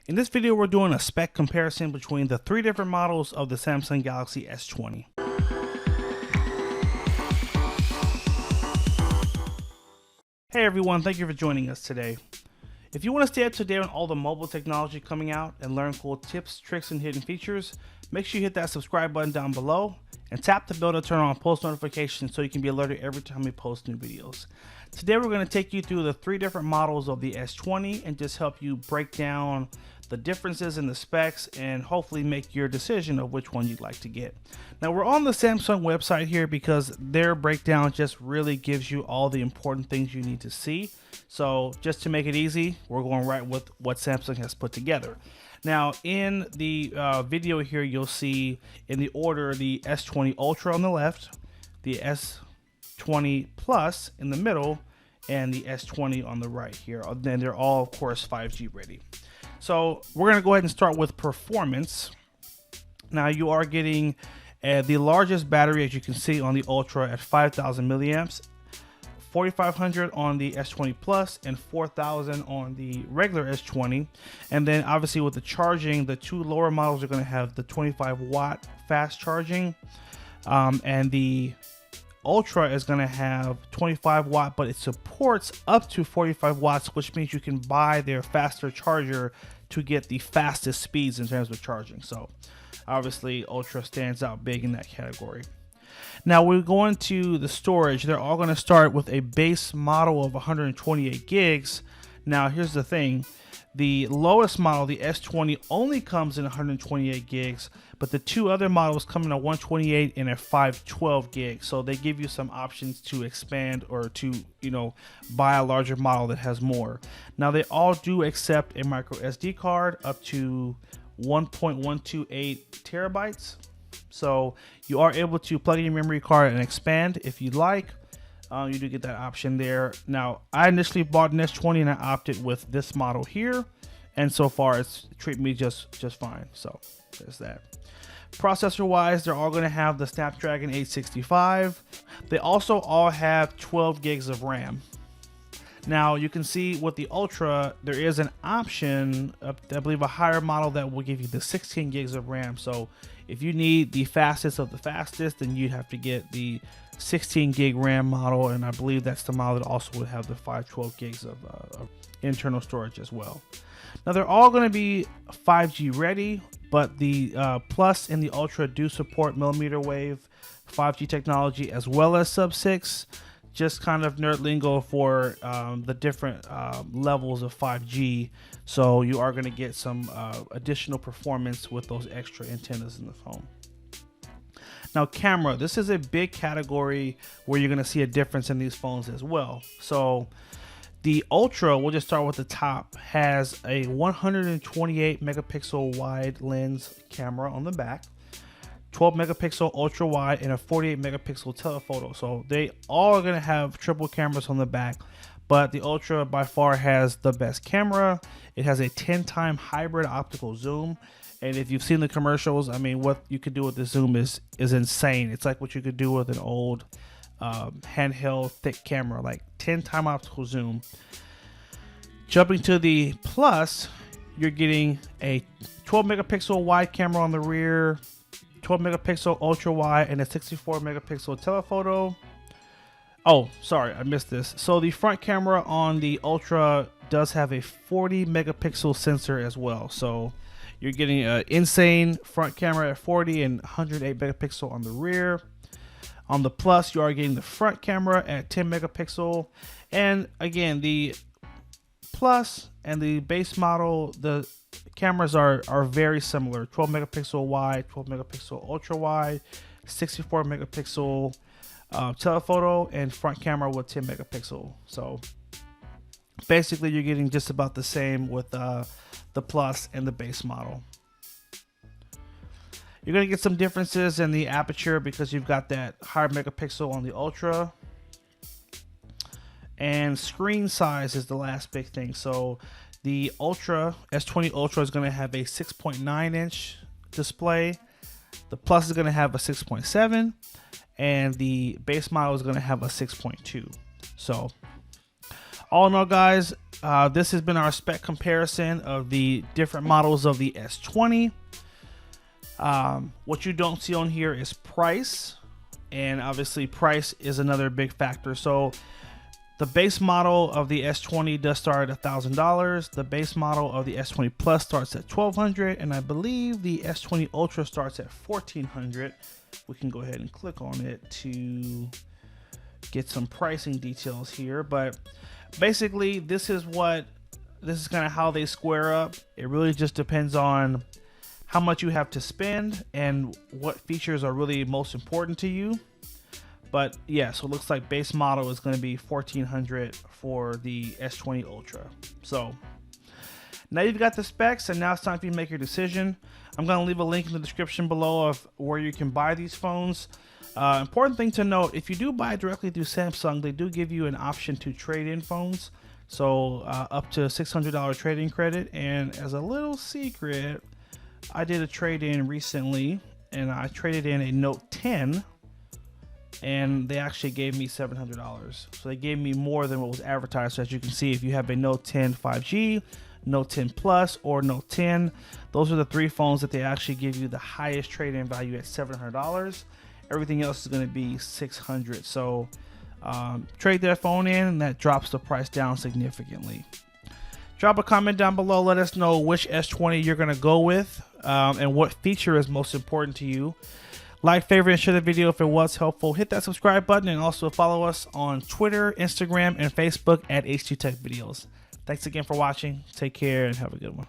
In this video, we're doing a spec comparison between the three different models of the Samsung Galaxy S20. Hey everyone, thank you for joining us today. If you want to stay up to date on all the mobile technology coming out and learn cool tips, tricks, and hidden features, make sure you hit that subscribe button down below and tap the bell to turn on post notifications so you can be alerted every time we post new videos. Today we're going to take you through the three different models of the S20 and just help you break down the differences in the specs and hopefully make your decision of which one you'd like to get. Now we're on the Samsung website here because their breakdown just really gives you all the important things you need to see. So just to make it easy, we're going right with what Samsung has put together. Now in the video here, you'll see in the order the S20 Ultra on the left, the S20 Plus in the middle, and the S20 on the right here. Then they're all, of course, 5G ready. So we're going to go ahead and start with performance. Now you are getting the largest battery, as you can see, on the Ultra at 5,000 milliamps, 4,500 on the S20 Plus, and 4,000 on the regular S20. And then obviously with the charging, the two lower models are going to have the 25 watt fast charging, and the Ultra is going to have 25 watt, but it supports up to 45 watts, which means you can buy their faster charger to get the fastest speeds in terms of charging. So obviously Ultra stands out big in that category. Now we're going to the storage. They're all going to start with a base model of 128 gigs. Now here's the thing. The lowest model, the S20, only comes in 128 gigs, but the two other models come in at 128 and a 512 gigs. So they give you some options to expand or to, buy a larger model that has more. Now they all do accept a micro SD card up to 1.128 terabytes. So you are able to plug in your memory card and expand if you'd like. You do get that option there. Now, I initially bought an S20 and I opted with this model here, and so far it's treated me just fine. So there's that. Processor wise, they're all going to have the Snapdragon 865. They also all have 12 gigs of RAM. Now you can see with the Ultra, there is an option, I believe a higher model that will give you the 16 gigs of RAM. So if you need the fastest of the fastest, then you'd have to get the 16 gig RAM model, and I believe that's the model that also would have the 512 gigs of internal storage as well. Now they're all going to be 5G ready, but the Plus and the Ultra do support millimeter wave 5G technology as well as sub-6. Just kind of nerd lingo for the different levels of 5G. So you are going to get some additional performance with those extra antennas in the phone. Now camera, this is a big category where you're going to see a difference in these phones as well. So the Ultra, we'll just start with the top, has a 128 megapixel wide lens camera on the back, 12 megapixel ultra wide, and a 48 megapixel telephoto. So they all are going to have triple cameras on the back, but the Ultra by far has the best camera. It has a 10-time hybrid optical zoom. And if you've seen the commercials, I mean, what you could do with the zoom is insane. It's like what you could do with an old handheld thick camera, like 10-time optical zoom. Jumping to the Plus, you're getting a 12 megapixel wide camera on the rear, 12 megapixel ultra wide, and a 64 megapixel telephoto. Oh, sorry, I missed this. So the front camera on the Ultra does have a 40 megapixel sensor as well. So you're getting an insane front camera at 40 and 108 megapixel on the rear. On the Plus, you are getting the front camera at 10 megapixel. And again, the Plus and the base model, the cameras are very similar. 12 megapixel wide, 12 megapixel ultra wide, 64 megapixel telephoto, and front camera with 10 megapixel. So basically you're getting just about the same with the Plus and the base model. You're going to get some differences in the aperture because you've got that higher megapixel on the Ultra. And screen size is the last big thing. So the Ultra, S20 Ultra, is going to have a 6.9 inch display. The Plus is going to have a 6.7, and the base model is going to have a 6.2. So All in all, guys, this has been our spec comparison of the different models of the S20. What you don't see on here is price, and obviously price is another big factor. So the base model of the S20 does start at $1,000. The base model of the S20 Plus starts at $1,200, and I believe the S20 Ultra starts at $1,400. We can go ahead and click on it to get some pricing details here, but basically this is kind of how they square up. It really just depends on how much you have to spend and what features are really most important to you. But yeah, so it looks like base model is going to be $1,400 for the S20 Ultra. So now you've got the specs, and now it's time for you to make your decision. I'm going to leave a link in the description below of where you can buy these phones. Important thing to note, if you do buy directly through Samsung, they do give you an option to trade in phones. So up to $600 trading credit. And as a little secret, I did a trade in recently, and I traded in a Note 10. And they actually gave me $700. So they gave me more than what was advertised. So as you can see, if you have a Note 10 5G, Note 10 Plus, or Note 10, those are the three phones that they actually give you the highest trade-in value at $700. Everything else is going to be $600. So trade that phone in, and that drops the price down significantly. Drop a comment down below. Let us know which S20 you're going to go with and what feature is most important to you. Like, favorite, and share the video if it was helpful. Hit that subscribe button, and also follow us on Twitter, Instagram, and Facebook at H2 Tech Videos. Thanks again for watching. Take care and have a good one.